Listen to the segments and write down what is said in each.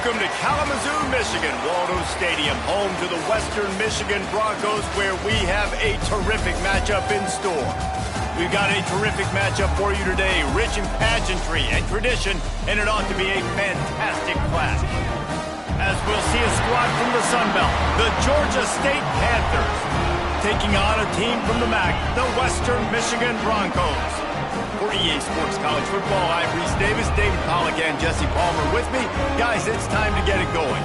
Welcome to Kalamazoo, Michigan, Waldo Stadium, home to the Western Michigan Broncos, where we have a terrific matchup in store. We've got a terrific matchup for you today, rich in pageantry and tradition, and it ought to be a fantastic clash. As we'll see a squad from the Sun Belt, the Georgia State Panthers, taking on a team from the MAC, the Western Michigan Broncos. For EA Sports College Football, I'm Reese Davis, David Pollack, and Jesse Palmer with me. Guys, it's time to get it going.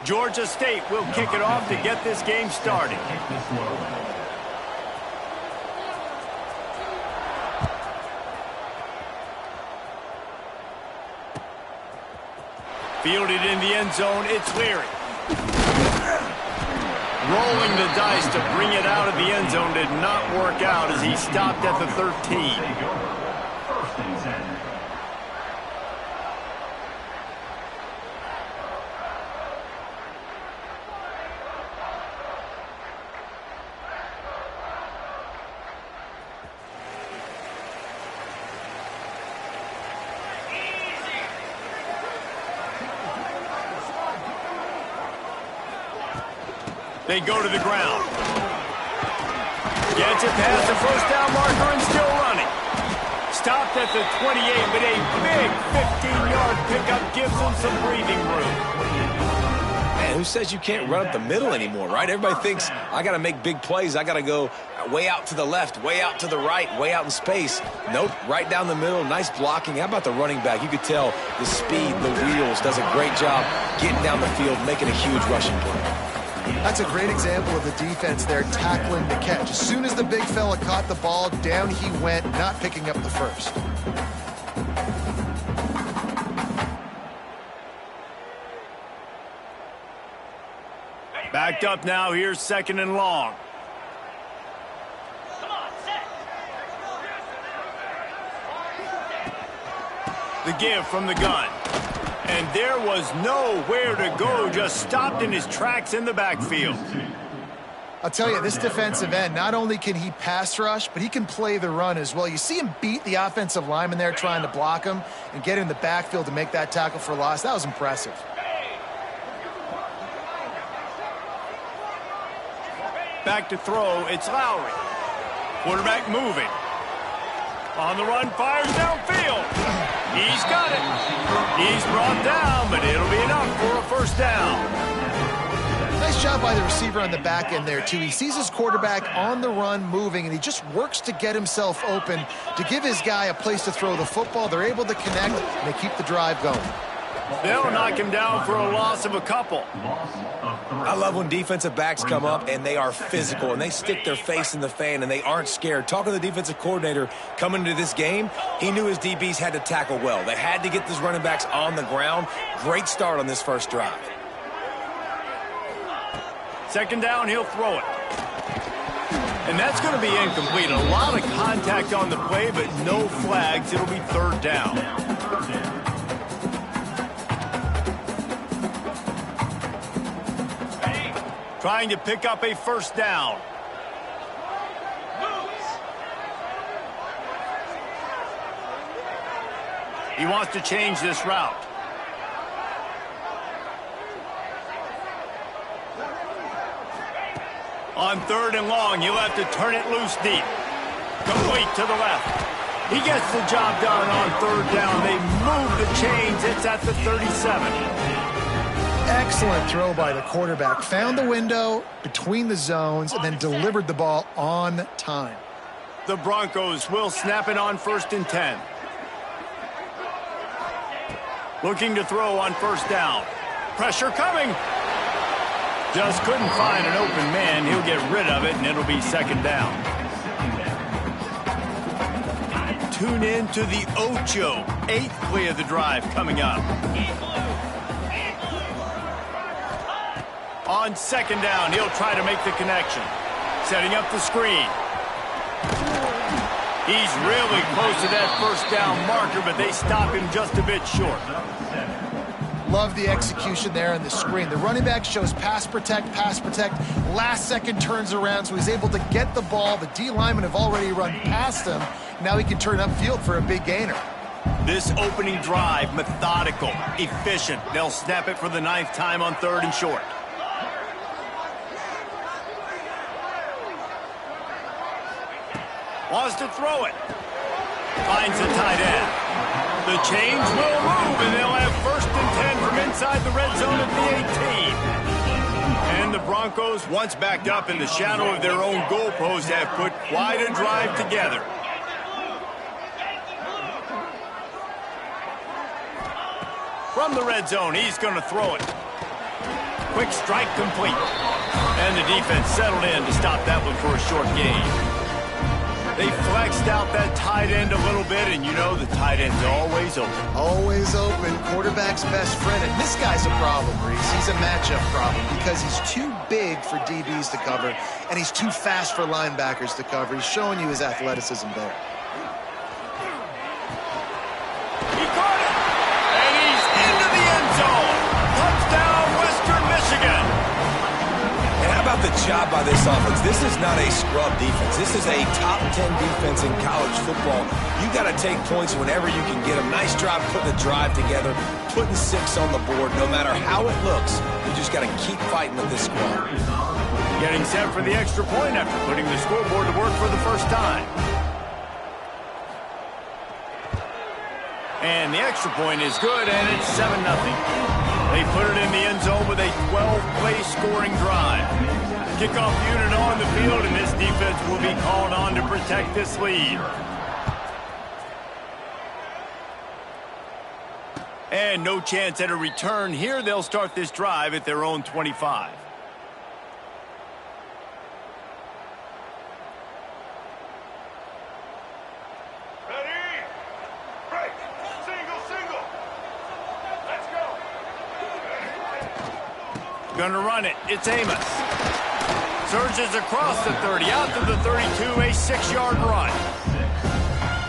Georgia State will kick it off to get this game started. Fielded in the end zone, it's Leary. Rolling the dice to bring it out of the end zone did not work out as he stopped at the 13. They go to the ground. Gets it past the first down marker and still running. Stopped at the 28, but a big 15-yard pickup gives him some breathing room. Man, who says you can't run up the middle anymore, right? Everybody thinks, I got to make big plays. I got to go way out to the left, way out to the right, way out in space. Nope, right down the middle, nice blocking. How about the running back? You could tell the speed, the wheels, does a great job getting down the field, making a huge rushing play. That's a great example of the defense there tackling the catch. As soon as the big fella caught the ball, down he went, not picking up the first. Backed up now, here's second and long. The give from the gun. And there was nowhere to go, just stopped in his tracks in the backfield. I'll tell you, this defensive end, not only can he pass rush, but he can play the run as well. You see him beat the offensive lineman there trying to block him and get in the backfield to make that tackle for loss. That was impressive. Back to throw, it's Lowry. Quarterback moving. On the run, fires downfield. He's got it. He's brought down, but it'll be enough for a first down. Nice job by the receiver on the back end there, too. He sees his quarterback on the run moving, and he just works to get himself open to give his guy a place to throw the football. They're able to connect, and they keep the drive going. They'll knock him down for a loss of a couple. I love when defensive backs come up and they are physical and they stick their face in the fan and they aren't scared. Talking to the defensive coordinator coming into this game, he knew his DBs had to tackle well. They had to get these running backs on the ground. Great start on this first drive. Second down, he'll throw it. And that's going to be incomplete. A lot of contact on the play, but no flags. It'll be third down. Trying to pick up a first down. He wants to change this route. On third and long, he'll have to turn it loose deep. Complete to the left. He gets the job done on third down. They move the chains. It's at the 37. Excellent throw by the quarterback. Found the window between the zones and then delivered the ball on time. The Broncos will snap it on first and 10. Looking to throw on first down. Pressure coming. Just couldn't find an open man. He'll get rid of it, and it'll be second down. Tune in to the Ocho. 8th play of the drive coming up. On second down, he'll try to make the connection. Setting up the screen. He's really close to that first down marker, but they stop him just a bit short. Love the execution there on the screen. The running back shows pass protect, last second turns around, so he's able to get the ball. The D linemen have already run past him. Now he can turn upfield for a big gainer. This opening drive, methodical, efficient. They'll snap it for the 9th time on 3rd and short. Wants to throw it. Finds the tight end. The chains will move, and they'll have 1st and 10 from inside the red zone at the 18. And the Broncos, once backed up in the shadow of their own goalpost, have put quite a drive together. From the red zone, he's going to throw it. Quick strike complete. And the defense settled in to stop that one for a short gain. They flexed out that tight end a little bit, and you know the tight end's always open. Always open. Quarterback's best friend. And this guy's a problem, Reese. He's a matchup problem because he's too big for DBs to cover, and he's too fast for linebackers to cover. He's showing you his athleticism there. He caught it! And he's into the end zone! Touchdown, Western Michigan! And how about the job by this offense? This is not a scrub defense. This is a top 10 defense in college football. You got to take points whenever you can get them. Nice job putting the drive together, putting 6 on the board. No matter how it looks, you just got to keep fighting with this squad. Getting set for the extra point after putting the scoreboard to work for the first time. And the extra point is good, and it's 7-0. They put it in the end zone with a 12-play scoring drive. Kickoff unit on the field, and this defense will be called on to protect this lead. And no chance at a return here. They'll start this drive at their own 25. Gonna run it. It's Amos. Surges across the 30, out to the 32, a 6-yard run.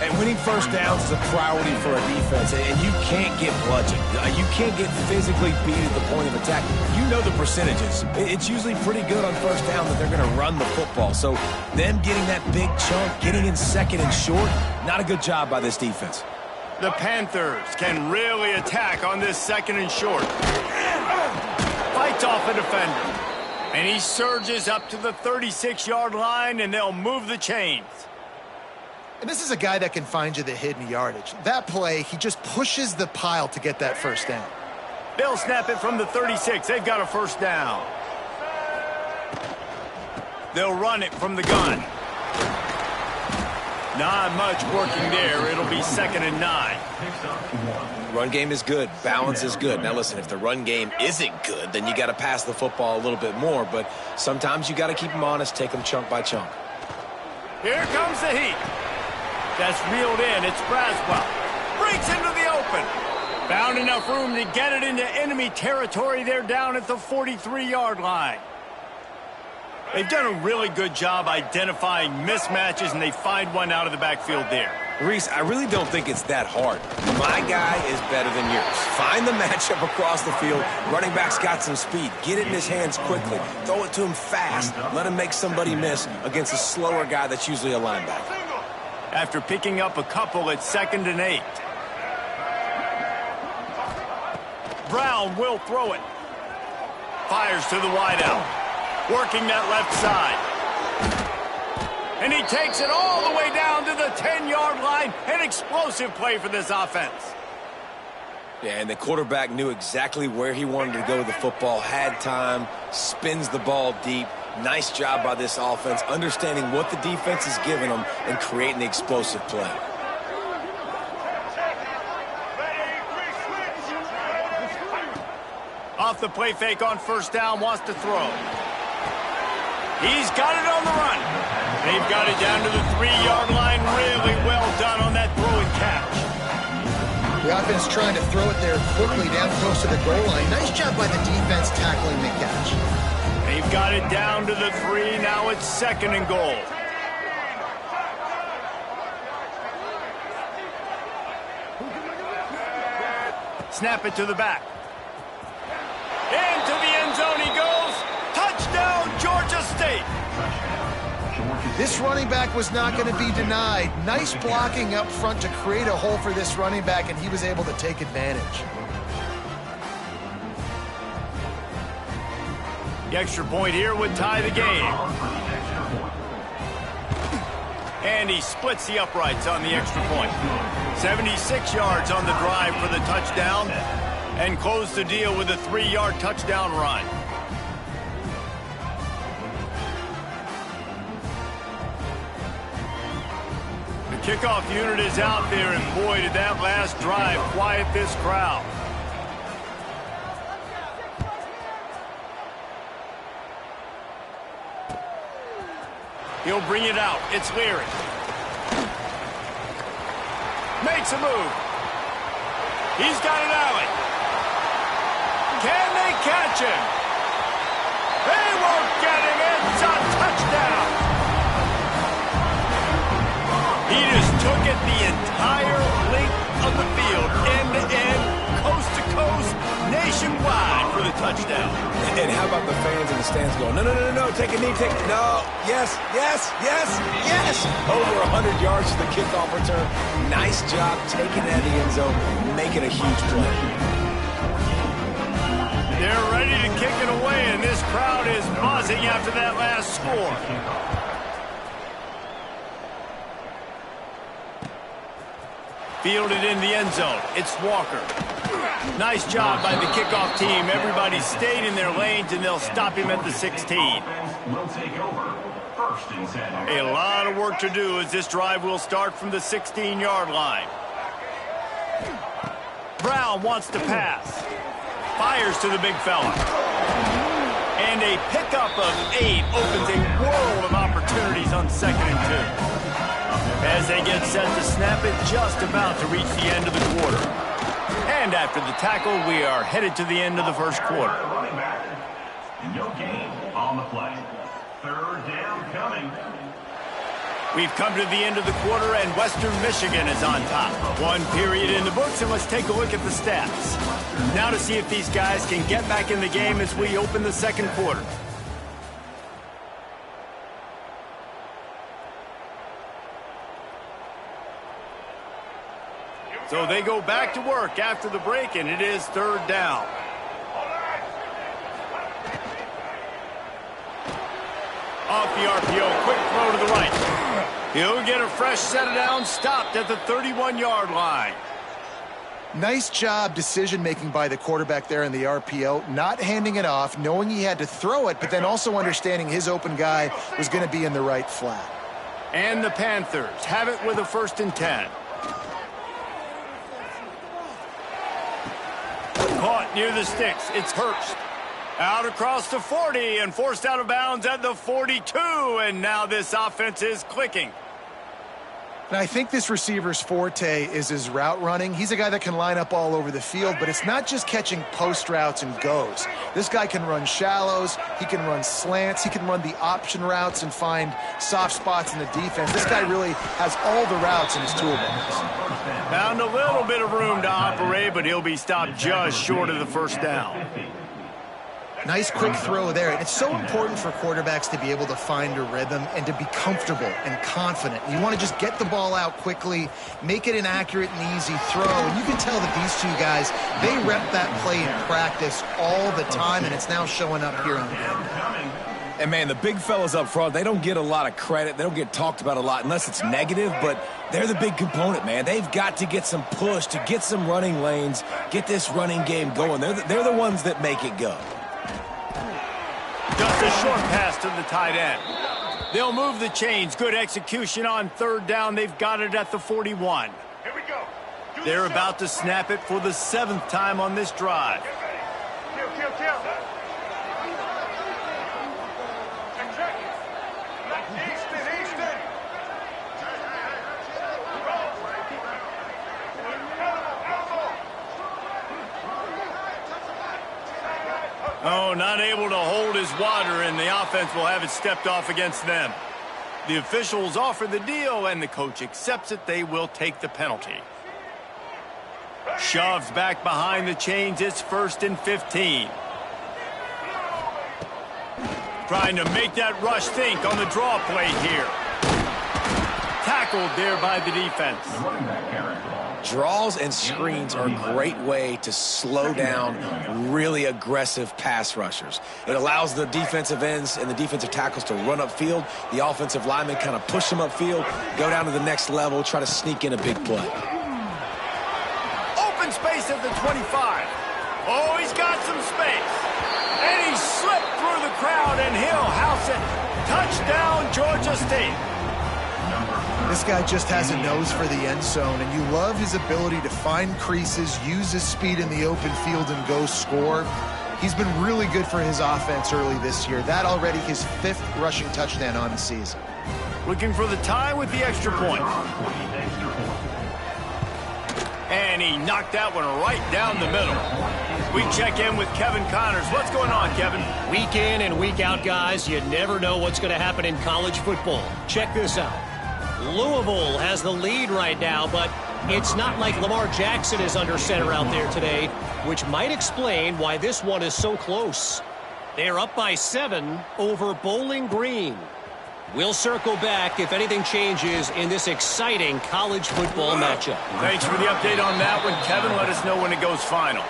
And winning first downs is a priority for a defense, and you can't get bludgeoned. You can't get physically beat at the point of attack. You know the percentages. It's usually pretty good on first down that they're going to run the football. So them getting that big chunk, getting in 2nd and short, not a good job by this defense. The Panthers can really attack on this 2nd and short. Fights off a defender. And he surges up to the 36-yard line, and they'll move the chains. And this is a guy that can find you the hidden yardage. That play, he just pushes the pile to get that first down. They'll snap it from the 36. They've got a first down. They'll run it from the gun. Not much working there. It'll be 2nd and 9. Run game is good. Balance is good. Now, listen, if the run game isn't good, then you got to pass the football a little bit more. But sometimes you got to keep them honest, take them chunk by chunk. Here comes the heat. That's reeled in. It's Braswell. Breaks into the open. Found enough room to get it into enemy territory. They're down at the 43-yard line. They've done a really good job identifying mismatches, and they find one out of the backfield there. Reese, I really don't think it's that hard. My guy is better than yours. Find the matchup across the field. Running back's got some speed. Get it in his hands quickly. Throw it to him fast. Let him make somebody miss against a slower guy that's usually a linebacker. After picking up a couple at 2nd and 8. Brown will throw it. Fires to the wideout. Working that left side. And he takes it all the way down to the 10-yard line. An explosive play for this offense. Yeah, and the quarterback knew exactly where he wanted to go with the football, had time, spins the ball deep. Nice job by this offense, understanding what the defense is giving them and creating the explosive play. Off the play fake on first down, wants to throw. He's got it on the run. They've got it down to the 3-yard line. Really well done on that throw and catch. The offense trying to throw it there quickly down close to the goal line. Nice job by the defense tackling the catch. They've got it down to the 3. Now it's 2nd and goal. Snap it to the back. Into the end zone he goes. Touchdown, Georgia State. This running back was not going to be denied. Nice blocking up front to create a hole for this running back, and he was able to take advantage. The extra point here would tie the game. And he splits the uprights on the extra point. 76 yards on the drive for the touchdown, and close the deal with a 3-yard touchdown run. The kickoff unit is out there, and boy, did that last drive quiet this crowd. He'll bring it out. It's Leary. Makes a move. He's got an alley. Can they catch him? They won't get him. It's a touchdown. He just took it the entire length of the field, end to end, coast to coast, nationwide for the touchdown. And how about the fans in the stands going, no, no, no, no, take a knee, no, yes, yes, yes, yes. Over 100 yards to the kickoff return. Nice job taking it out of the end zone, making a huge play. They're ready to kick it away, and this crowd is buzzing after that last score. Fielded in the end zone. It's Walker. Nice job by the kickoff team. Everybody stayed in their lanes, and they'll stop him at the 16. A lot of work to do as this drive will start from the 16-yard line. Brown wants to pass. Fires to the big fella. And a pickup of 8 opens a world of opportunities on 2nd and 2. As they get set to snap it, just about to reach the end of the quarter. And after the tackle, we are headed to the end of the first quarter. No gain on the play. 3rd down coming. We've come to the end of the quarter, and Western Michigan is on top. 1 period in the books, and let's take a look at the stats. Now to see if these guys can get back in the game as we open the second quarter. So they go back to work after the break, and it is 3rd down. Off the RPO, quick throw to the right. He'll get a fresh set of downs, stopped at the 31-yard line. Nice job decision-making by the quarterback there in the RPO, not handing it off, knowing he had to throw it, but then also understanding his open guy was going to be in the right flat. And the Panthers have it with a 1st and 10. Caught near the sticks. It's Hurst. Out across the 40 and forced out of bounds at the 42. And now this offense is clicking. And I think this receiver's forte is his route running. He's a guy that can line up all over the field, but it's not just catching post routes and goes. This guy can run shallows, he can run slants, he can run the option routes and find soft spots in the defense. This guy really has all the routes in his toolbox. Found a little bit of room to operate, but he'll be stopped just short of the 1st down. Nice quick throw there. And it's so important for quarterbacks to be able to find a rhythm and to be comfortable and confident. You want to just get the ball out quickly, make it an accurate and easy throw. And you can tell that these two guys, they rep that play in practice all the time, and it's now showing up here on game. And, man, the big fellas up front, they don't get a lot of credit. They don't get talked about a lot unless it's negative, but they're the big component, man. They've got to get some push, to get some running lanes, get this running game going. They're the ones that make it go. Just a short pass to the tight end. They'll move the chains. Good execution on 3rd down. They've got it at the 41. Here we go. They're about to snap it for the 7th time on this drive. Kill. Easton. Oh, not able to hold his water, and the offense will have it stepped off against them. The officials offer the deal, and the coach accepts it. They will take the penalty. Shoves back behind the chains. It's 1st and 15. Trying to make that rush think on the draw play here. Tackled there by the defense. Draws and screens are a great way to slow down really aggressive pass rushers. It allows the defensive ends and the defensive tackles to run upfield. The offensive linemen kind of push them upfield, go down to the next level, try to sneak in a big play. Open space at the 25. Oh, he's got some space. And he slipped through the crowd, and he'll house it. Touchdown, Georgia State. This guy just has a nose for the end zone, and you love his ability to find creases, use his speed in the open field, and go score. He's been really good for his offense early this year. That already his 5th rushing touchdown on the season. Looking for the tie with the extra point. And he knocked that one right down the middle. We check in with Kevin Connors. What's going on, Kevin? Week in and week out, guys, you never know what's going to happen in college football. Check this out. Louisville has the lead right now, but it's not like Lamar Jackson is under center out there today, which might explain why this one is so close. They're up by 7 over Bowling Green. We'll circle back if anything changes in this exciting college football matchup. Thanks for the update on that one, Kevin. Let us know when it goes final.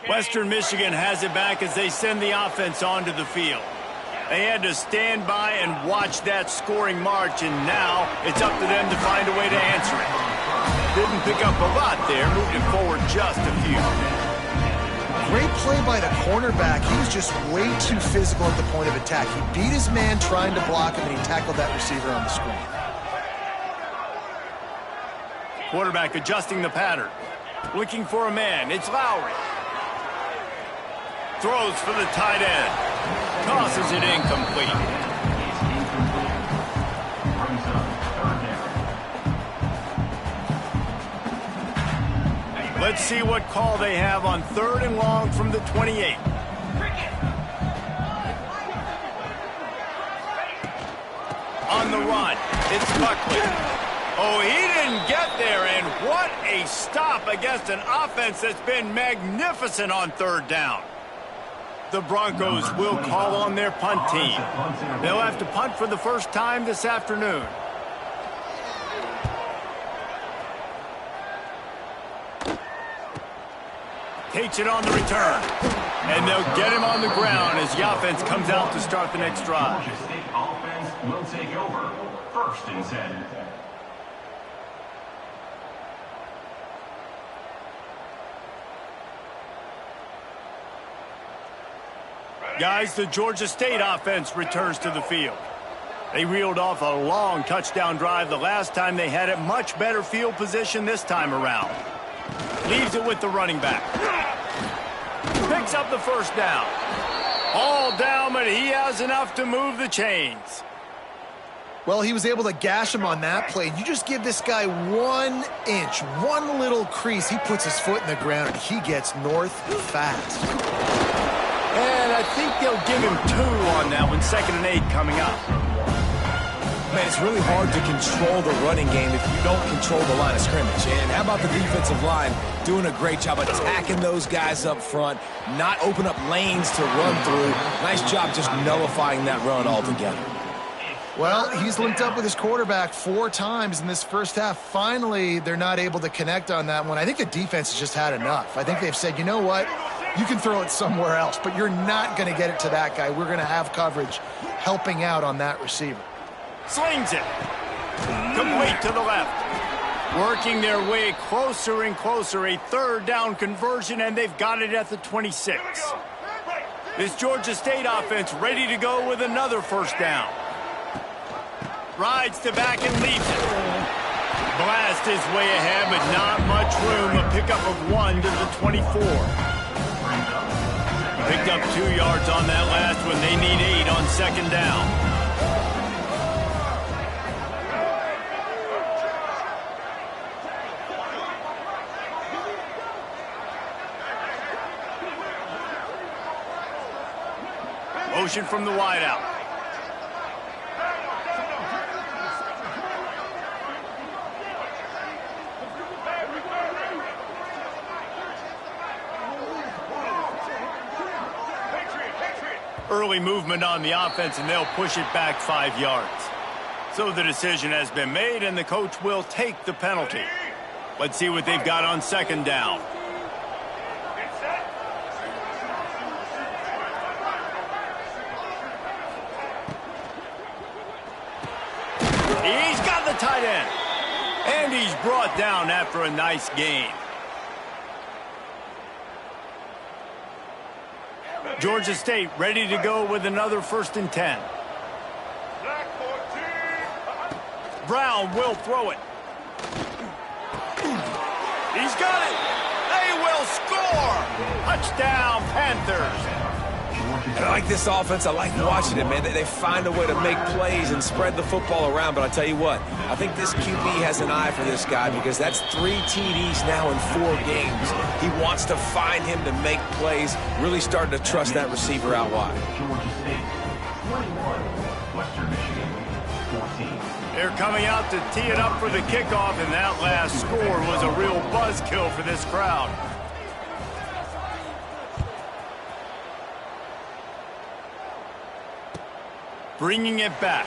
Western Michigan has it back as they send the offense onto the field. They had to stand by and watch that scoring march, and now it's up to them to find a way to answer it. Didn't pick up a lot there, moved it forward just a few. Great play by the cornerback. He was just way too physical at the point of attack. He beat his man trying to block him, and he tackled that receiver on the screen. Quarterback adjusting the pattern. Looking for a man. It's Lowry. Throws for the tight end. Tosses it incomplete. Let's see what call they have on 3rd and long from the 28. On the run, it's Buckley. Oh, he didn't get there, and what a stop against an offense that's been magnificent on 3rd down. The Broncos will call on their punt team. They'll have to punt for the first time this afternoon. Takes it on the return. And they'll get him on the ground as the offense comes out to start the next drive. Georgia State offense will take over. 1st and 10. Guys, the Georgia State offense returns to the field. They reeled off a long touchdown drive the last time they had it. Much better field position this time around. Leaves it with the running back. Picks up the first down. All down, but he has enough to move the chains. Well, he was able to gash him on that play. You just give this guy 1 inch, one little crease. He puts his foot in the ground, and he gets north fast. And I think they'll give him 2 on that one. 2nd and 8 coming up. Man, it's really hard to control the running game if you don't control the line of scrimmage. And how about the defensive line doing a great job attacking those guys up front, not open up lanes to run through. Nice job just nullifying that run altogether. Well, he's linked up with his quarterback 4 times in this first half. Finally, they're not able to connect on that one. I think the defense has just had enough. I think they've said, you know what? You can throw it somewhere else, but you're not going to get it to that guy. We're going to have coverage helping out on that receiver. Slings it. Complete to the left. Working their way closer and closer. A 3rd down conversion, and they've got it at the 26. This Georgia State offense ready to go with another 1st down. Rides to back and leaves it. Blast his way ahead, but not much room. A pickup of 1 to the 24. Picked up 2 yards on that last one. They need 8 on 2nd down. Motion from the wideout. Early movement on the offense, and they'll push it back 5 yards. So the decision has been made, and the coach will take the penalty. Let's see what they've got on second down. He's got the tight end. And he's brought down after a nice gain. Georgia State ready to go with another 1st and 10. Brown will throw it. He's got it. They will score. Touchdown, Panthers. I like this offense. I like watching it, man. They find a way to make plays and spread the football around. But I tell you what, I think this QB has an eye for this guy because that's 3 TDs now in 4 games. He wants to find him to make plays, really starting to trust that receiver out wide. Georgia State, 21. Western Michigan, 14. They're coming out to tee it up for the kickoff, and that last score was a real buzzkill for this crowd. Bringing it back.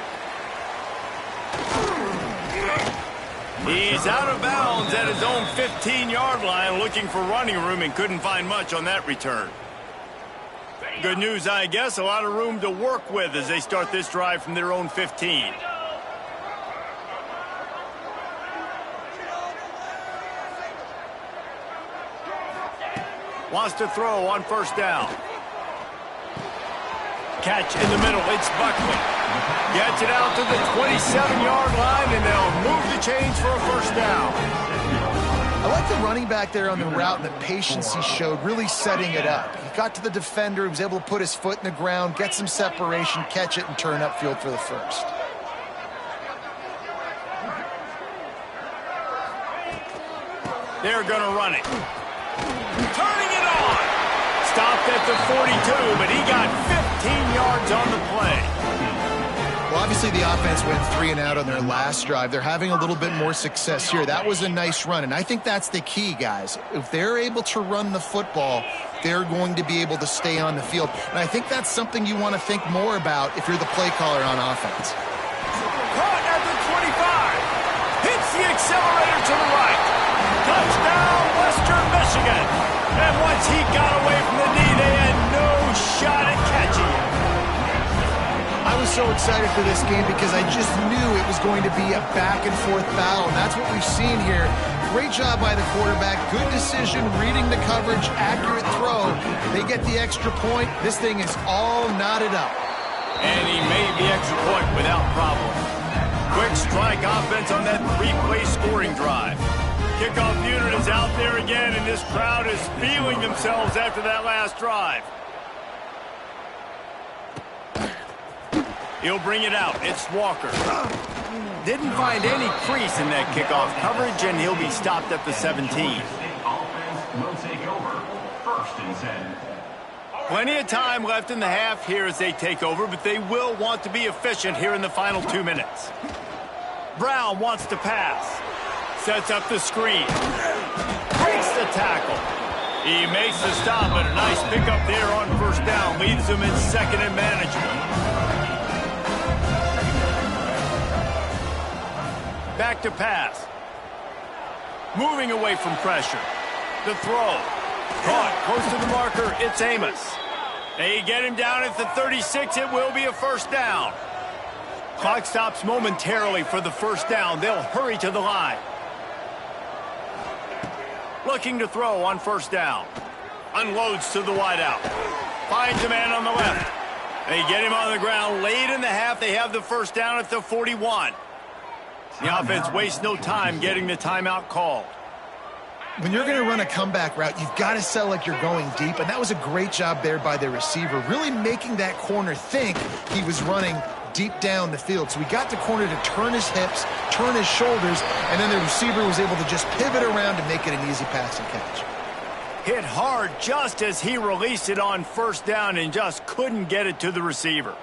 He's out of bounds at his own 15-yard line, looking for running room, and couldn't find much on that return. Good news, I guess, a lot of room to work with as they start this drive from their own 15. Wants to throw on 1st down. Catch in the middle, it's Buckley. Gets it out to the 27-yard line, and they'll move the chains for a 1st down. I like the running back there on the route and the patience he showed, really setting it up. He got to the defender, he was able to put his foot in the ground, get some separation, catch it, and turn upfield for the 1st. They're going to run it. Turning it on. Stopped at the 42, but he got 15 yards on the play. Well, obviously the offense went 3 and out on their last drive. They're having a little bit more success here. That was a nice run, and I think that's the key, guys. If they're able to run the football, they're going to be able to stay on the field. And I think that's something you want to think more about if you're the play caller on offense. Caught at the 25. Hits the accelerator to the right. Touchdown, Western Michigan. And once he got away from the knee, they had no shot at catching him. I was so excited for this game because I just knew it was going to be a back-and-forth battle, and that's what we've seen here. Great job by the quarterback. Good decision, reading the coverage, accurate throw. They get the extra point. This thing is all knotted up. And he made the extra point without problem. Quick strike offense on that 3-play scoring drive. Kickoff unit is out there again, and this crowd is feeling themselves after that last drive. He'll bring it out. It's Walker. Didn't find any crease in that kickoff coverage, and he'll be stopped at the 17. Offense will take over. 1st and 10. Plenty of time left in the half here as they take over, but they will want to be efficient here in the final 2 minutes. Brown wants to pass. Sets up the screen. Breaks the tackle. He makes the stop, but a nice pickup there on 1st down. Leaves him in 2nd and manageable. Back to pass. Moving away from pressure. The throw. Caught close to the marker. It's Amos. They get him down at the 36. It will be a 1st down. Clock stops momentarily for the 1st down. They'll hurry to the line. Looking to throw on 1st down. Unloads to the wideout. Finds a man on the left. They get him on the ground late in the half. They have the 1st down at the 41. The offense wastes no time getting the timeout called. When you're going to run a comeback route, you've got to sell like you're going deep, and that was a great job there by the receiver, really making that corner think he was running deep down the field. So we got the corner to turn his hips, turn his shoulders, and then the receiver was able to just pivot around and make it an easy pass and catch. Hit hard just as he released it on 1st down and just couldn't get it to the receiver.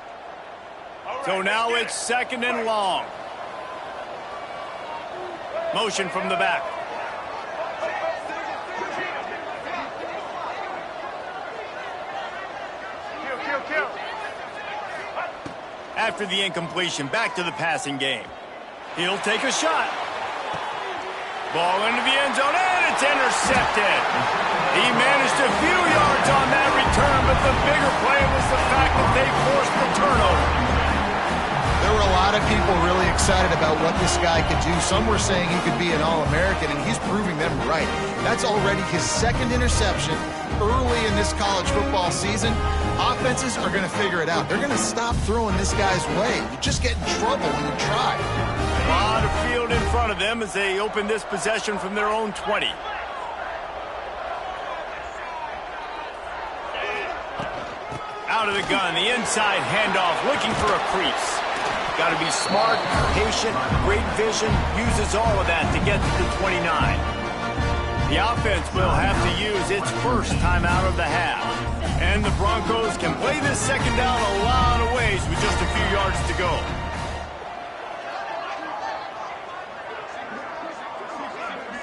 So now it's 2nd and long. Motion from the back. After the incompletion, back to the passing game. He'll take a shot. Ball into the end zone, and it's intercepted. He managed a few yards on that return, but the bigger play was the fact that they forced the turnover. There were a lot of people really excited about what this guy could do. Some were saying he could be an All-American, and he's proving them right. That's already his second interception early in this college football season. Offenses are going to figure it out. They're going to stop throwing this guy's way. You just get in trouble when you try. A lot of field in front of them as they open this possession from their own 20. Out of the gun, the inside handoff, looking for a crease. Got to be smart, patient, great vision, uses all of that to get to the 29. The offense will have to use its first timeout of the half. And the Broncos can play this second down a lot of ways with just a few yards to go.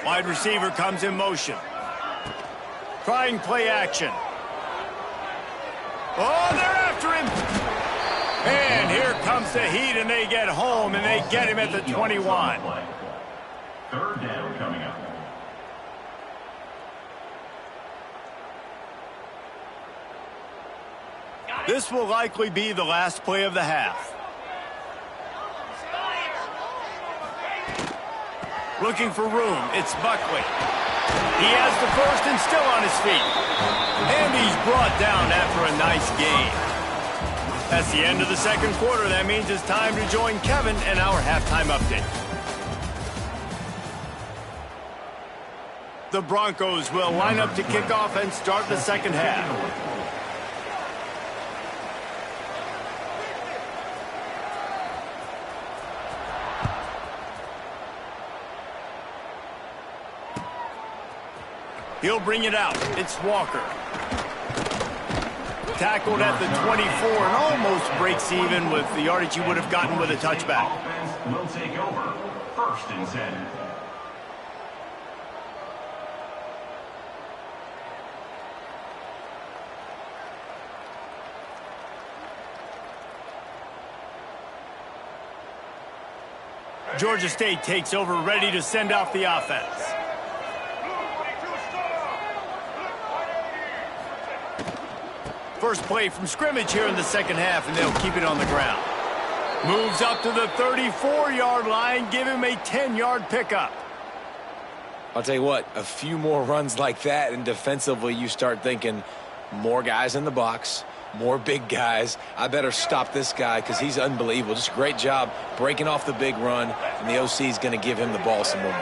Wide receiver comes in motion. Trying play action. Oh, they're after him. And here comes the heat, and they get home, and they get him at the 21. Third down coming up. This will likely be the last play of the half. Looking for room, it's Buckley. He has the first and still on his feet. And he's brought down after a nice gain. That's the end of the second quarter. That means it's time to join Kevin and our halftime update. The Broncos will line up to kick off and start the second half. He'll bring it out. It's Walker. Tackled at the 24 and almost breaks even with the yardage he would have gotten with a touchback. Offense will take over. First and 10. Georgia State takes over, ready to send off the offense. First play from scrimmage here in the second half, and they'll keep it on the ground. Moves up to the 34-yard line, give him a 10-yard pickup. I'll tell you what, a few more runs like that, and defensively you start thinking more guys in the box, more big guys. I better stop this guy because he's unbelievable. Just a great job breaking off the big run, and the OC is going to give him the ball some more.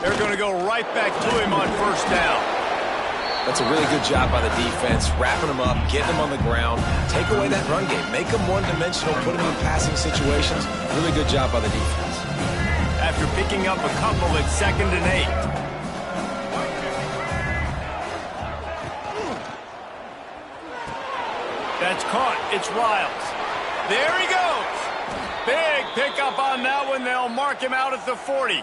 They're going to go right back to him on first down. That's a really good job by the defense, wrapping them up, getting them on the ground, take away that run game, make them one-dimensional, put them in passing situations. Really good job by the defense. After picking up a couple, it's 2nd and 8. That's caught. It's Riles. There he goes. Big pickup on that one. They'll mark him out at the 40.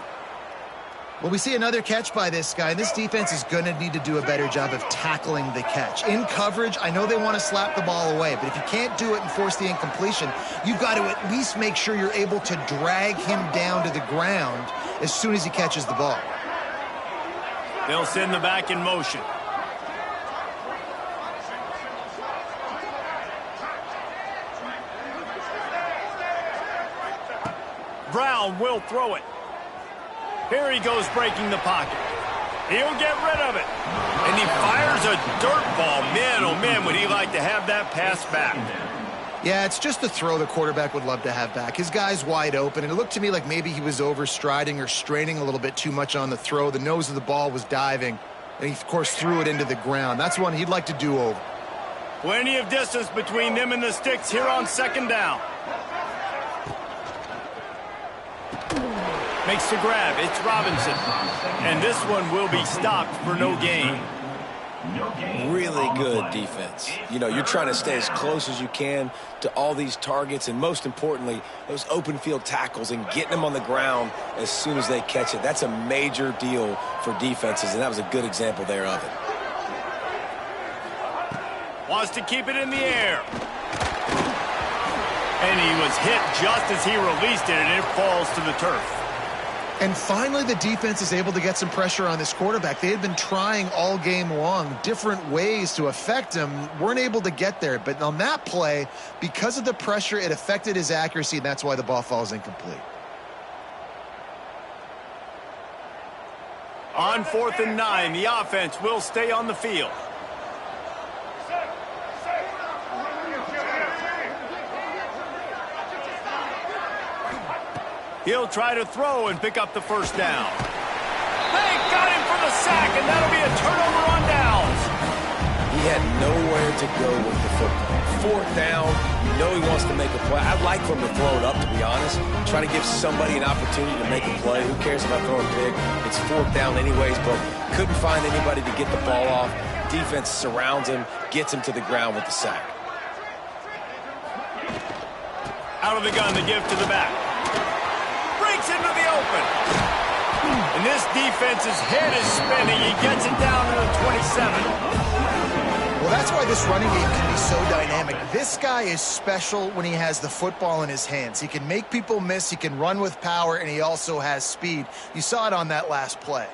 Well, we see another catch by this guy. This defense is going to need to do a better job of tackling the catch. In coverage, I know they want to slap the ball away, but if you can't do it and force the incompletion, you've got to at least make sure you're able to drag him down to the ground as soon as he catches the ball. They'll send the back in motion. Brown will throw it. Here he goes breaking the pocket. He'll get rid of it. And he fires a dirt ball. Man, oh man, would he like to have that pass back. Yeah, it's just the throw the quarterback would love to have back. His guy's wide open, and it looked to me like maybe he was overstriding or straining a little bit too much on the throw. The nose of the ball was diving, and he, of course, threw it into the ground. That's one he'd like to do over. Plenty of distance between them and the sticks here on 2nd down. Makes the grab. It's Robinson. And this one will be stopped for no gain. Really good defense. You know, you're trying to stay as close as you can to all these targets, and most importantly, those open field tackles and getting them on the ground as soon as they catch it. That's a major deal for defenses, and that was a good example there of it. Wants to keep it in the air. And he was hit just as he released it, and it falls to the turf. And finally, the defense is able to get some pressure on this quarterback. They had been trying all game long different ways to affect him, weren't able to get there. But on that play, because of the pressure, it affected his accuracy, and that's why the ball falls incomplete. On 4th and 9, the offense will stay on the field. He'll try to throw and pick up the first down. They got him for the sack, and that'll be a turnover on downs. He had nowhere to go with the football. 4th down, you know he wants to make a play. I'd like for him to throw it up, to be honest. Try to give somebody an opportunity to make a play. Who cares if I throw a pick? It's 4th down anyways, but couldn't find anybody to get the ball off. Defense surrounds him, gets him to the ground with the sack. Out of the gun, the give to the back. Breaks into the open. And this defense's head is spinning. He gets it down to the 27. Well, that's why this running game can be so dynamic. This guy is special when he has the football in his hands. He can make people miss, he can run with power, and he also has speed. You saw it on that last play.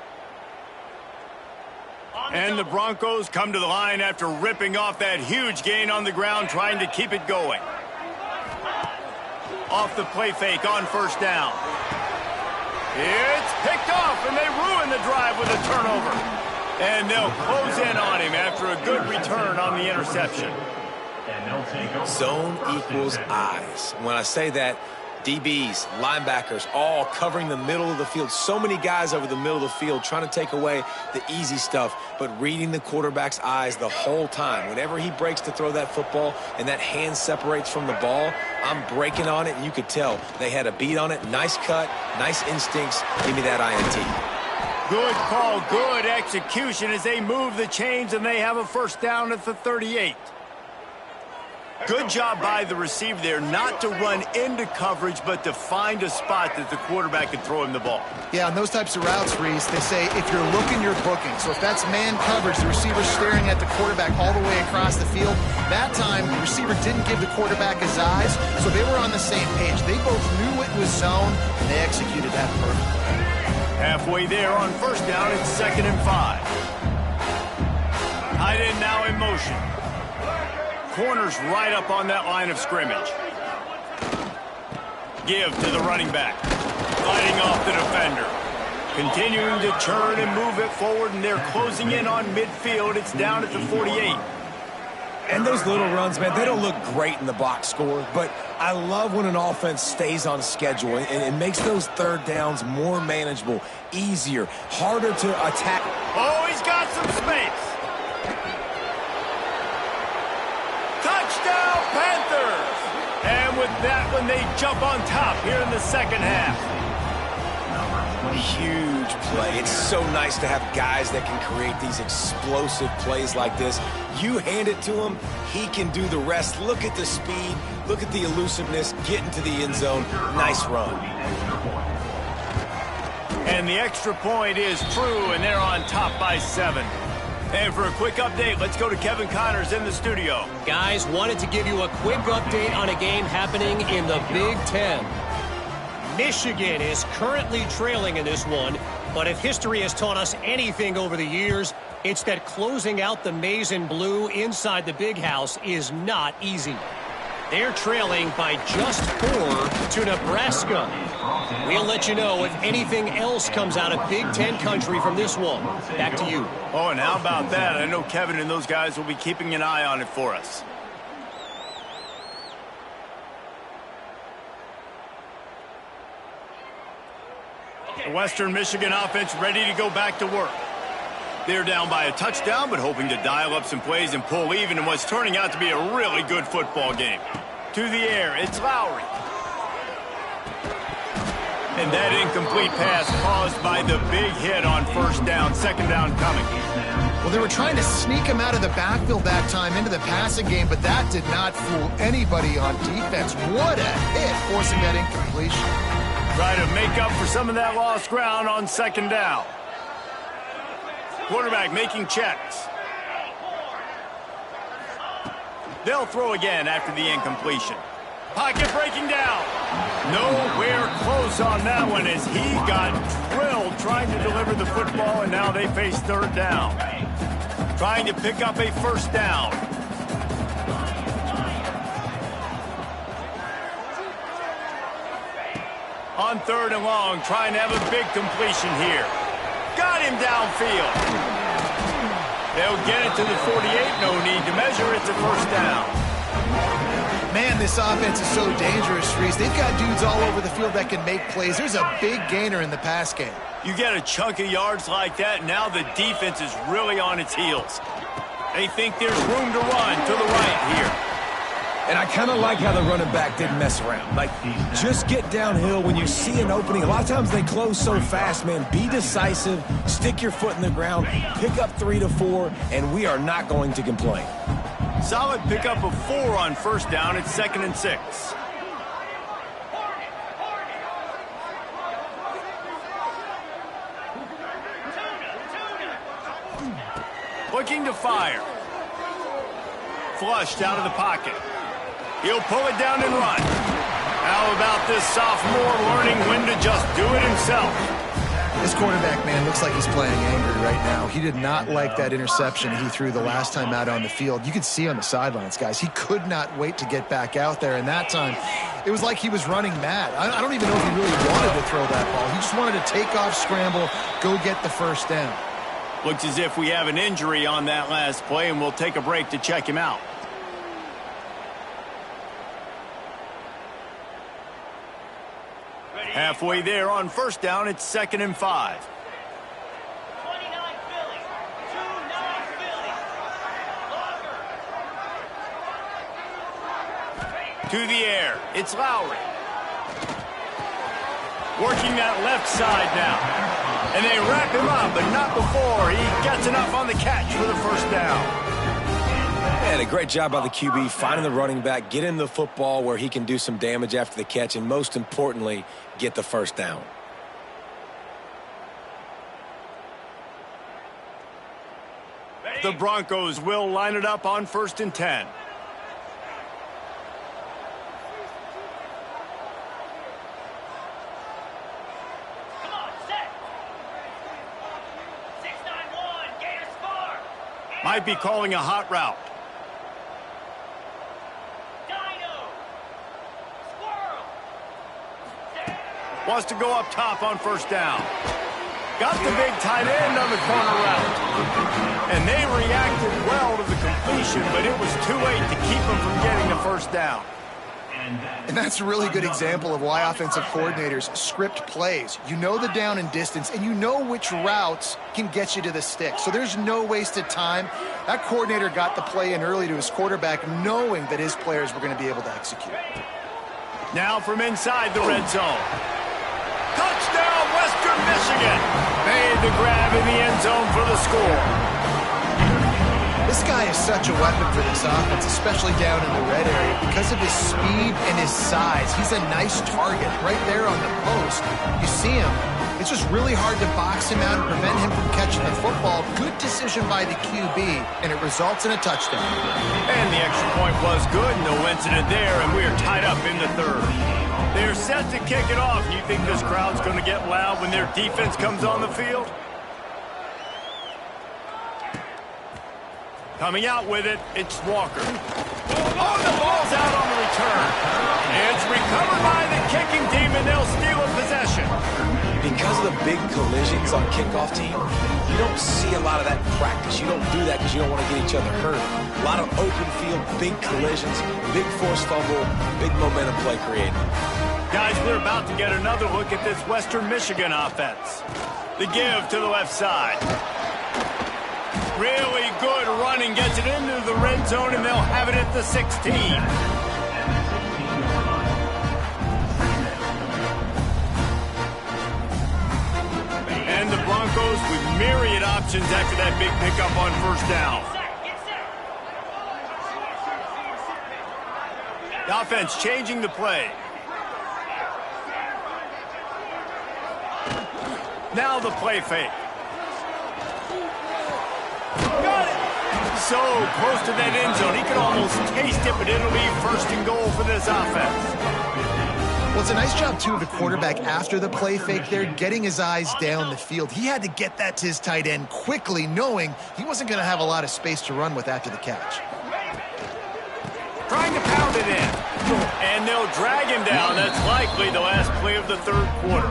And the Broncos come to the line after ripping off that huge gain on the ground, trying to keep it going. Off the play fake on 1st down. It's picked off, and they ruin the drive with a turnover. And they'll close in on him after a good return on the interception. Zone equals eyes. When I say that, DBs, linebackers, all covering the middle of the field. So many guys over the middle of the field trying to take away the easy stuff, but reading the quarterback's eyes the whole time. Whenever he breaks to throw that football and that hand separates from the ball, I'm breaking on it, and you could tell they had a beat on it. Nice cut, nice instincts. Give me that INT. Good call, good execution as they move the chains, and they have a 1st down at the 38. Good job by the receiver there, not to run into coverage, but to find a spot that the quarterback can throw him the ball. Yeah, on those types of routes, Reese, they say if you're looking, you're booking. So if that's man coverage, the receiver's staring at the quarterback all the way across the field. That time, the receiver didn't give the quarterback his eyes, so they were on the same page. They both knew it was zone, and they executed that perfectly. Halfway there on 1st down, it's 2nd and 5. Tight end now in motion. Corners right up on that line of scrimmage. Give to the running back. Fighting off the defender. Continuing to turn and move it forward, and they're closing in on midfield. It's down at the 48. And those little runs, man, they don't look great in the box score, but I love when an offense stays on schedule and makes those 3rd downs more manageable, easier, harder to attack. Oh, he's got some space. Touchdown, Panthers! And with that one, they jump on top here in the 2nd half. Huge play. It's so nice to have guys that can create these explosive plays like this. You hand it to him, he can do the rest. Look at the speed, look at the elusiveness, get into the end zone. Nice run. And the extra point is true, and they're on top by 7. And for a quick update, let's go to Kevin Connors in the studio. Guys, wanted to give you a quick update on a game happening in the Big Ten. Michigan is currently trailing in this one, but if history has taught us anything over the years, it's that closing out the maize and blue inside the Big House is not easy. They're trailing by just 4 to Nebraska. We'll let you know if anything else comes out of Big Ten country from this one. Back to you. Oh, and how about that? I know Kevin and those guys will be keeping an eye on it for us. The Western Michigan offense ready to go back to work. They're down by a touchdown, but hoping to dial up some plays and pull even in what's turning out to be a really good football game. To the air, it's Lowry. And that incomplete pass caused by the big hit on 1st down, 2nd down coming. Well, they were trying to sneak him out of the backfield that time into the passing game, but that did not fool anybody on defense. What a hit, forcing that incompletion. Try to make up for some of that lost ground on 2nd down. Quarterback making checks. They'll throw again after the incompletion. Pocket breaking down. Nowhere close on that one as he got drilled trying to deliver the football, and now they face third down. Trying to pick up a first down. On third and long, trying to have a big completion here. Got him downfield. They'll get it to the 48. No need to measure. It's a first down. Man, this offense is so dangerous, Reese. They've got dudes all over the field that can make plays. There's a big gainer in the pass game. You get a chunk of yards like that, now the defense is really on its heels. They think there's room to run to the right here. And I kind of like how the running back didn't mess around. Like, just get downhill when you see an opening. A lot of times they close so fast, man. Be decisive, stick your foot in the ground, pick up 3 to 4, and we are not going to complain. Solid pickup of 4 on first down. It's 2nd and 6. Looking to fire. Flushed out of the pocket. He'll pull it down and run. How about this sophomore learning when to just do it himself? This quarterback, man, looks like he's playing angry right now. He did not like that interception he threw the last time out on the field. You could see on the sidelines, guys, he could not wait to get back out there. And that time, it was like he was running mad. I don't even know if he really wanted to throw that ball. He just wanted to take off, scramble, go get the first down. Looks as if we have an injury on that last play, and we'll take a break to check him out. Halfway there on first down, it's 2nd and 5. 29 Philly. 2-9 Philly. Longer. To the air, it's Lowry. Working that left side now. And they wrap him up, but not before he gets enough on the catch for the first down. And a great job by the QB finding the running back, getting the football where he can do some damage after the catch, and most importantly, get the first down. The Broncos will line it up on 1st and 10. Come on, set. 6-9-1. Gator score. Might be calling a hot route. Wants to go up top on first down. Got the big tight end on the corner route. And they reacted well to the completion, but it was too late to keep them from getting the first down. And that's a really good example of why offensive coordinators script plays. You know the down and distance, and you know which routes can get you to the stick. So there's no wasted time. That coordinator got the play in early to his quarterback, knowing that his players were going to be able to execute. Now from inside the red zone. Touchdown, Western Michigan. Made the grab in the end zone for the score. This guy is such a weapon for this offense, especially down in the red area. Because of his speed and his size, he's a nice target right there on the post. You see him. It's just really hard to box him out and prevent him from catching the football. Good decision by the QB, and it results in a touchdown. And the extra point was good. No incident there, and we are tied up in the third. They're set to kick it off. You think this crowd's going to get loud when their defense comes on the field? Coming out with it, it's Walker. Oh, the ball's out on the return. It's recovered by the kicking team, and they'll steal a possession. Because of the big collisions on kickoff team, you don't see a lot of that in practice. You don't do that because you don't want to get each other hurt. A lot of open field, big collisions, big forced fumble, big momentum play created. Guys, we're about to get another look at this Western Michigan offense. The give to the left side. Really good running, gets it into the red zone, and they'll have it at the 16. And the Broncos with myriad options after that big pickup on first down. The offense changing the play. Now the play fake. Got it! So close to that end zone, he could almost taste it, but it'll be first and goal for this offense. Well, it's a nice job, too, of the quarterback after the play fake there, getting his eyes down the field. He had to get that to his tight end quickly, knowing he wasn't going to have a lot of space to run with after the catch. Trying to pound it in. And they'll drag him down. That's likely the last play of the third quarter.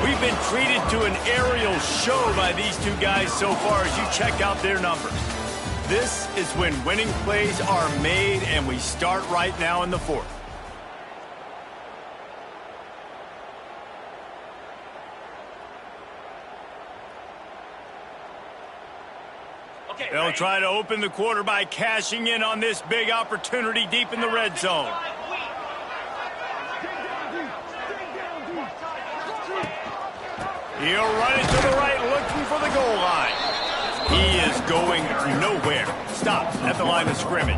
We've been treated to an aerial show by these two guys so far as you check out their numbers. This is when winning plays are made, and we start right now in the fourth. They'll try to open the quarter by cashing in on this big opportunity deep in the red zone. He'll run it to the right, looking for the goal line. He is going nowhere. Stops at the line of scrimmage.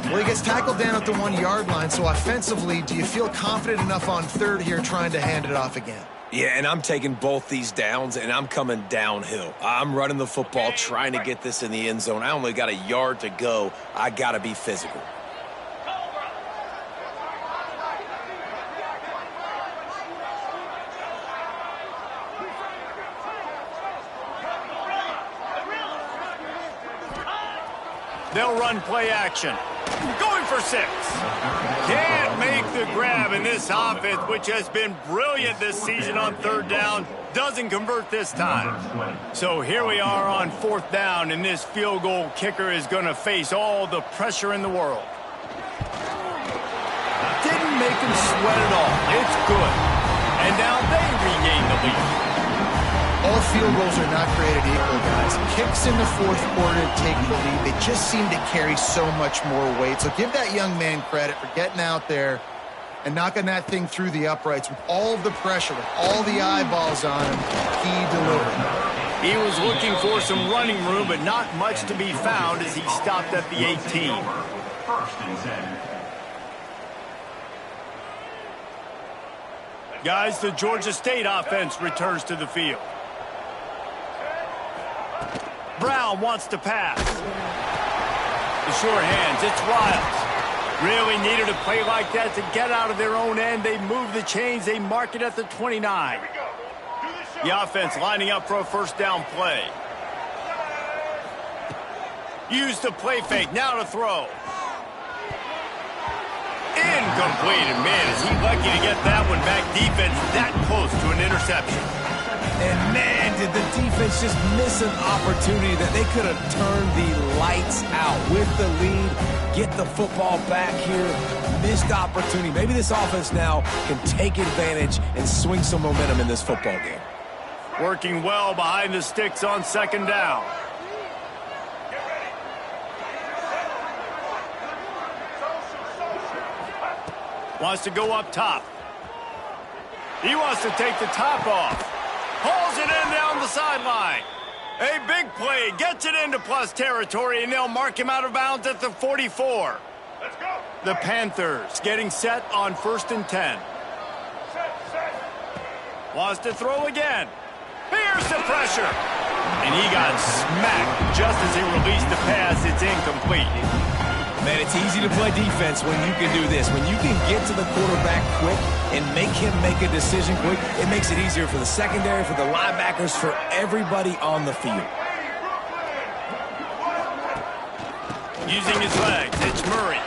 Well, he gets tackled down at the 1 yard line, so offensively, do you feel confident enough on third here trying to hand it off again? Yeah, and I'm taking both these downs, and I'm coming downhill. I'm running the football, trying to get this in the end zone. I only got a yard to go. I got to be physical. They'll run play action. Going for 6. Can't make the grab, in this offense, which has been brilliant this season on third down, doesn't convert this time. So here we are on fourth down, and this field goal kicker is going to face all the pressure in the world. Didn't make him sweat at all. It's good. And now they regain the lead. All field goals are not created equal, guys. Kicks in the fourth quarter to take the lead. They just seem to carry so much more weight. So give that young man credit for getting out there and knocking that thing through the uprights with all of the pressure, with all the eyeballs on him. He delivered. He was looking for some running room, but not much to be found as he stopped at the 18. First and 10. Guys, the Georgia State offense returns to the field. Brown wants to pass. The short hands, it's Riles. Really needed a play like that to get out of their own end. They move the chains. They mark it at the 29. The offense lining up for a first down play. Use the play fake. Now to throw. Incomplete. And man, is he lucky to get that one back. Defense that close to an interception. And man, did the defense just miss an opportunity that they could have turned the lights out with the lead, get the football back here. Missed opportunity. Maybe this offense now can take advantage and swing some momentum in this football game. Working well behind the sticks on second down. Wants to go up top. He wants to take the top off. Hauls it in down the sideline. A big play. Gets it into plus territory, and they'll mark him out of bounds at the 44. Let's go. The Panthers getting set on 1st and 10. Wants to throw again. Here's the pressure. And he got smacked just as he released the pass. It's incomplete. Man, it's easy to play defense when you can do this. When you can get to the quarterback quick and make him make a decision quick, it makes it easier for the secondary, for the linebackers, for everybody on the field. Using his legs, it's Murray.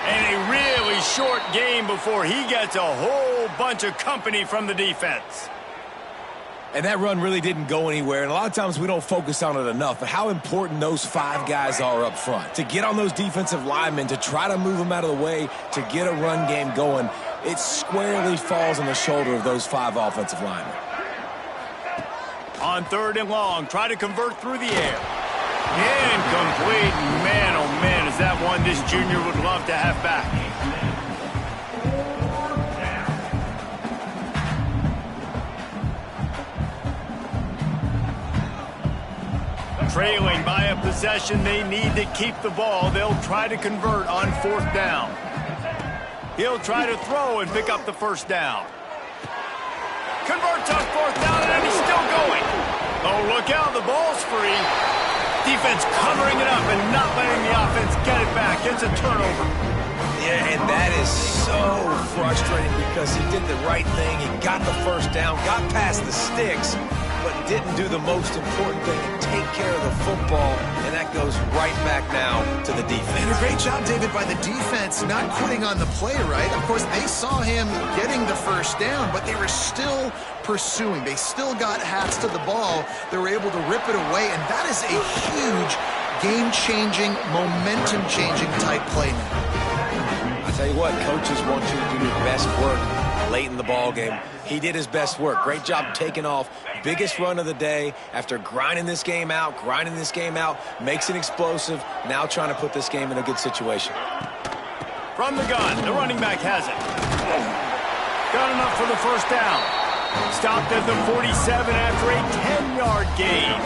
And a really short game before he gets a whole bunch of company from the defense. And that run really didn't go anywhere, and a lot of times we don't focus on it enough, but how important those 5 guys are up front. To get on those defensive linemen, to try to move them out of the way, to get a run game going, it squarely falls on the shoulder of those 5 offensive linemen. On 3rd and long, try to convert through the air. Incomplete. Man, oh man, is that one this junior would love to have back. Trailing by a possession, they need to keep the ball. They'll try to convert on 4th down. He'll try to throw and pick up the first down. Converts on 4th down, and he's still going. Oh, look out, the ball's free. Defense covering it up and not letting the offense get it back. It's a turnover. Yeah, and that is so frustrating because he did the right thing. He got the first down, got past the sticks, but didn't do the most important thing and take care of the football, and that goes right back now to the defense. And a great job, David, by the defense not quitting on the play, right? Of course, they saw him getting the first down, but they were still pursuing. They still got hats to the ball. They were able to rip it away, and that is a huge game-changing, momentum-changing type play now. I tell you what, coaches want you to do your best work late in the ball game. He did his best work. Great job taking off. Biggest run of the day after grinding this game out, makes it explosive. Now trying to put this game in a good situation. From the gun, the running back has it. Got enough for the first down. Stopped at the 47 after a 10-yard gain.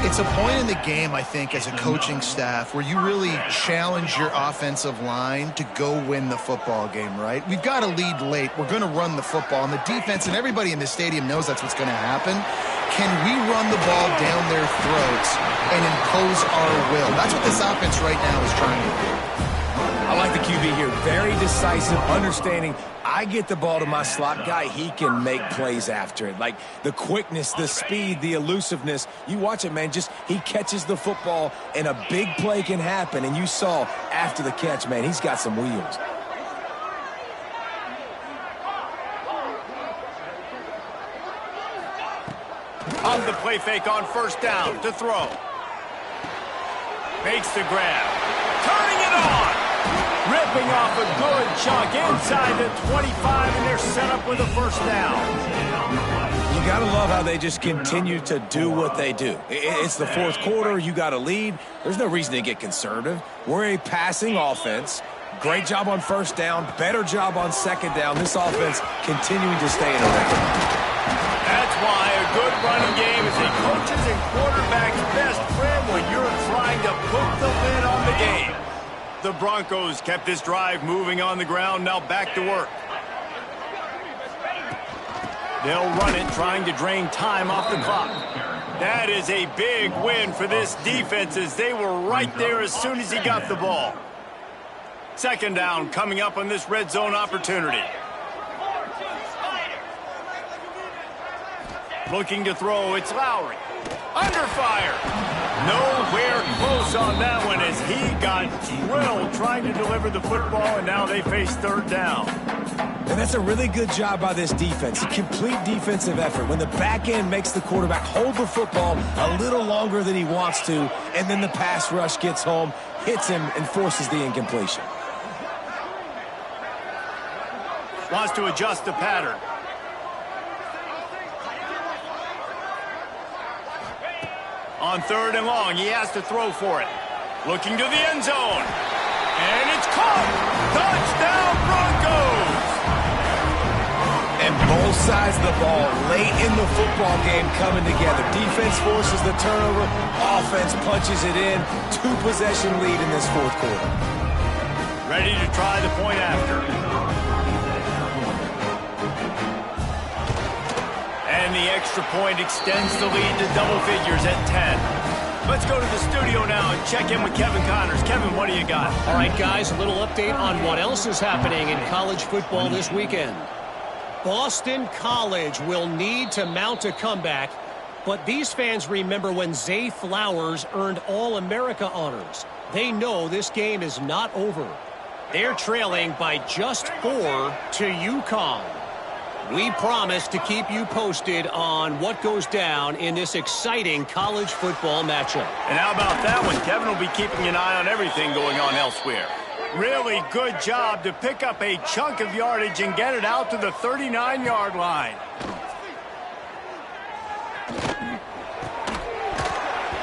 It's a point in the game, I think, as a coaching staff where you really challenge your offensive line to go win the football game, right? We've got to lead late. We're going to run the football. And the defense and everybody in the stadium knows that's what's going to happen. Can we run the ball down their throats and impose our will? That's what this offense right now is trying to do. I like the QB here. Very decisive, understanding. I get the ball to my slot guy, he can make plays after it. Like the quickness, the speed, the elusiveness. You watch it, man. Just he catches the football, and a big play can happen. And you saw after the catch, man, he's got some wheels. On the play fake on first down to throw. Makes the grab. Turning it on. Ripping off a good chunk inside the 25, and they're set up with a first down. You got to love how they just continue to do what they do. It's the fourth quarter. You got to lead. There's no reason to get conservative. We're a passing offense. Great job on first down. Better job on second down. This offense continuing to stay in a rhythm. That's why a good running game is a coach's and quarterback's best friend when you're trying to put the lid on the game. The Broncos kept this drive moving on the ground, now back to work. They'll run it, trying to drain time off the clock. That is a big win for this defense as they were right there as soon as he got the ball. Second down coming up on this red zone opportunity. Looking to throw, it's Lowry. Under fire. Nowhere close on that one as he got drilled trying to deliver the football, and now they face third down. And that's a really good job by this defense. A complete defensive effort. When the back end makes the quarterback hold the football a little longer than he wants to, and then the pass rush gets home, hits him, and forces the incompletion. Wants to adjust the pattern. On third and long, he has to throw for it. Looking to the end zone. And it's caught. Touchdown, Broncos! And both sides of the ball late in the football game coming together. Defense forces the turnover. Offense punches it in. 2-possession lead in this fourth quarter. Ready to try the point after. And the extra point extends the lead to double figures at 10. Let's go to the studio now and check in with Kevin Connors. Kevin, what do you got? All right, guys, a little update on what else is happening in college football this weekend. Boston College will need to mount a comeback, but these fans remember when Zay Flowers earned All-America honors. They know this game is not over. They're trailing by just 4 to UConn. We promise to keep you posted on what goes down in this exciting college football matchup. And how about that one? Kevin will be keeping an eye on everything going on elsewhere. Really good job to pick up a chunk of yardage and get it out to the 39-yard line.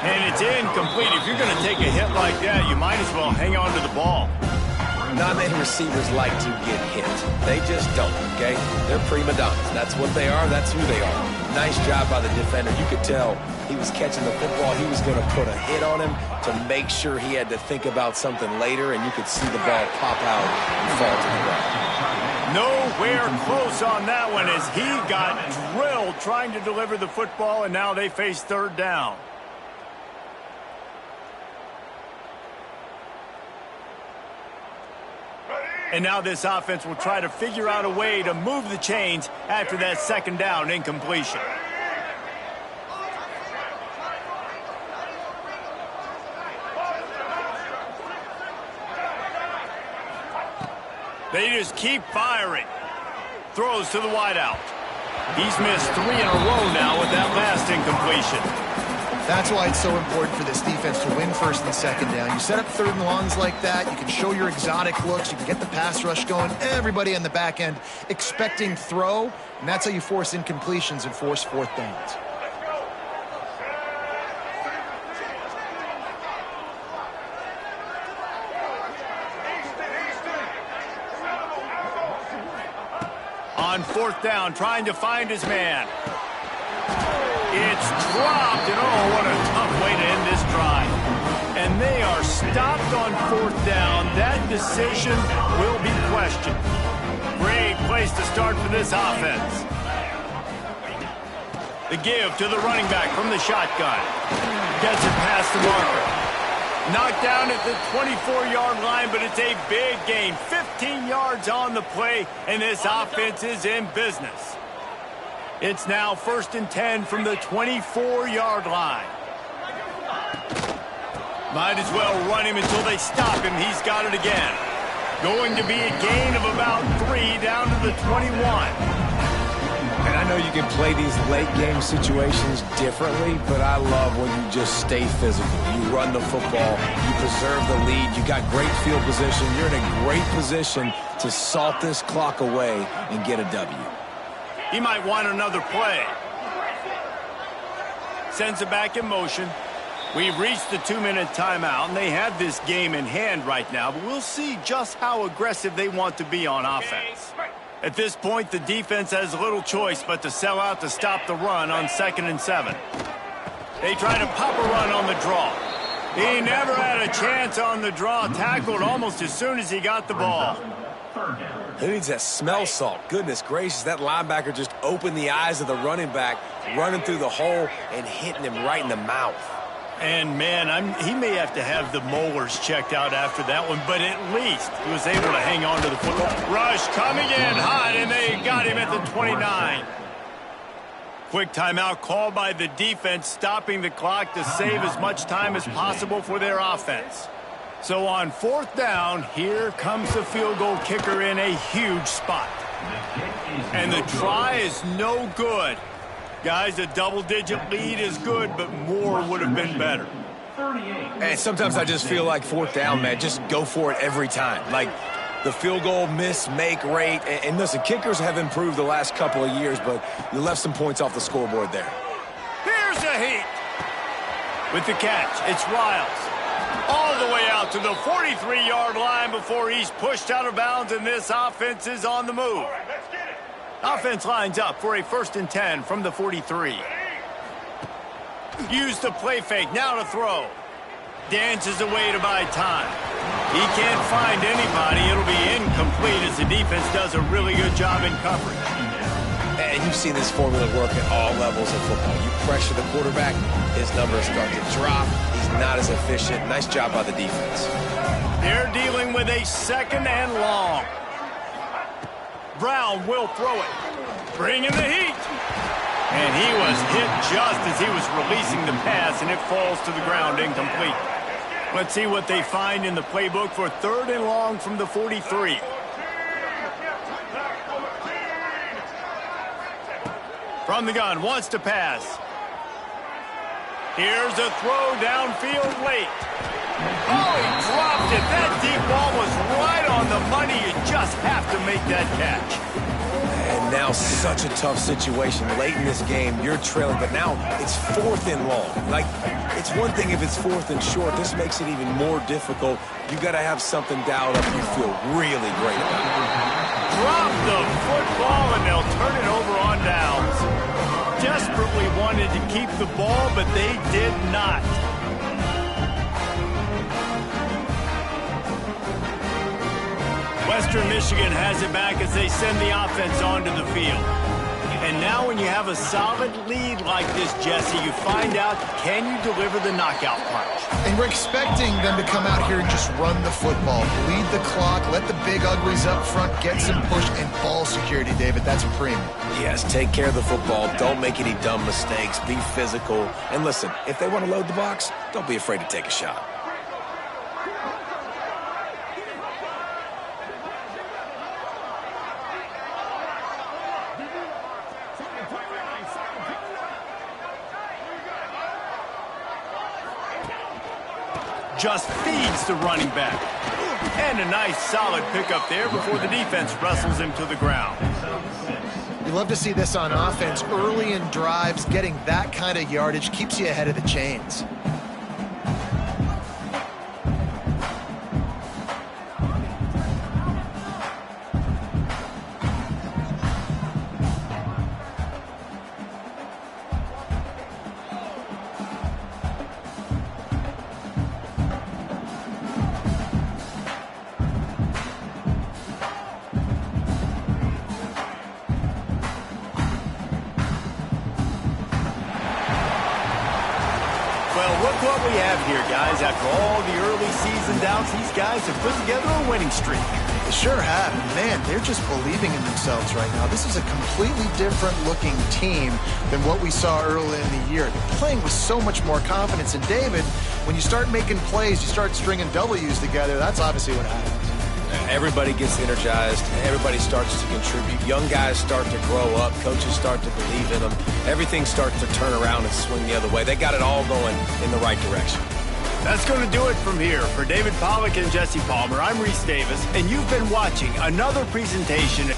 And it's incomplete. If you're going to take a hit like that, you might as well hang on to the ball. Not many receivers like to get hit. They just don't, okay? They're prima donnas. That's what they are. That's who they are. Nice job by the defender. You could tell he was catching the football. He was going to put a hit on him to make sure he had to think about something later, and you could see the ball pop out and fall to the ground. Nowhere close on that one as he got drilled trying to deliver the football, and now they face third down. And now this offense will try to figure out a way to move the chains after that second down incompletion. They just keep firing. Throws to the wideout. He's missed 3 in a row now with that last incompletion. That's why it's so important for this defense to win first and second down. You set up third and longs like that, you can show your exotic looks, you can get the pass rush going, everybody on the back end expecting throw, and that's how you force incompletions and force fourth downs. On fourth down, trying to find his man. It's dropped, and oh, what a tough way to end this drive. And they are stopped on fourth down. That decision will be questioned. Great place to start for this offense. The give to the running back from the shotgun. Gets it past the marker. Knocked down at the 24-yard line, but it's a big gain. 15 yards on the play, and this offense is in business. It's now 1st and 10 from the 24-yard line. Might as well run him until they stop him. He's got it again. Going to be a gain of about 3 down to the 21. And I know you can play these late-game situations differently, but I love when you just stay physical. You run the football, you preserve the lead, you got great field position, you're in a great position to salt this clock away and get a W. He might want another play. Sends it back in motion. We've reached the 2-minute timeout, and they have this game in hand right now, but we'll see just how aggressive they want to be on offense. At this point, the defense has little choice but to sell out to stop the run on 2nd and 7. They try to pop a run on the draw. He never had a chance on the draw, tackled almost as soon as he got the ball. Who needs that smell salt? Goodness gracious, that linebacker just opened the eyes of the running back, running through the hole and hitting him right in the mouth. And, man, he may have to have the molars checked out after that one, but at least he was able to hang on to the football. Rush coming in hot, and they got him at the 29. Quick timeout called by the defense, stopping the clock to save as much time as possible for their offense. So on 4th down, here comes the field goal kicker in a huge spot. And the try is no good. Guys, a double-digit lead is good, but more would have been better. And sometimes I just feel like 4th down, man, just go for it every time. Like the field goal miss-make rate. And listen, kickers have improved the last couple of years, but you left some points off the scoreboard there. Here's a heat. With the catch, it's Riles. All the way out to the 43-yard line before he's pushed out of bounds, and this offense is on the move. Offense lines up for a 1st and 10 from the 43. Use the play fake, now to throw. Dances away to buy time. He can't find anybody. It'll be incomplete as the defense does a really good job in coverage. And you've seen this formula work at all levels of football. You pressure the quarterback, his numbers start to drop. He's not as efficient. Nice job by the defense. They're dealing with a 2nd and long. Brown will throw it. Bring in the heat. And he was hit just as he was releasing the pass, and it falls to the ground incomplete. Let's see what they find in the playbook for 3rd and long from the 43. From the gun, wants to pass. Here's a throw downfield late. Oh, he dropped it. That deep ball was right on the money. You just have to make that catch. And now such a tough situation. Late in this game, you're trailing, but now it's 4th and long. Like, it's one thing if it's 4th and short. This makes it even more difficult. You got to have something dialed up you feel really great about. Drop the football, and they'll turn it over on downs. Desperately wanted to keep the ball, but they did not. Western Michigan has it back as they send the offense onto the field. And now when you have a solid lead like this, Jesse, you find out, can you deliver the knockout punch? And we're expecting them to come out here and just run the football, bleed the clock, let the big uglies up front, get some push and ball security, David. That's a premium. Yes, take care of the football. Don't make any dumb mistakes. Be physical. And listen, if they want to load the box, don't be afraid to take a shot. Just feeds the running back. And a nice solid pickup there before the defense wrestles him to the ground. You love to see this on offense. Early in drives, getting that kind of yardage keeps you ahead of the chains. Well, look what we have here, guys. After all the early season doubts, these guys have put together a winning streak. They sure have. Man, they're just believing in themselves right now. This is a completely different looking team than what we saw early in the year. They're playing with so much more confidence. And David, when you start making plays, you start stringing W's together, that's obviously what happens. Everybody gets energized. Everybody starts to contribute. Young guys start to grow up. Coaches start to believe in them. Everything starts to turn around and swing the other way. They got it all going in the right direction. That's going to do it from here. For David Pollack and Jesse Palmer, I'm Reese Davis, and you've been watching another presentation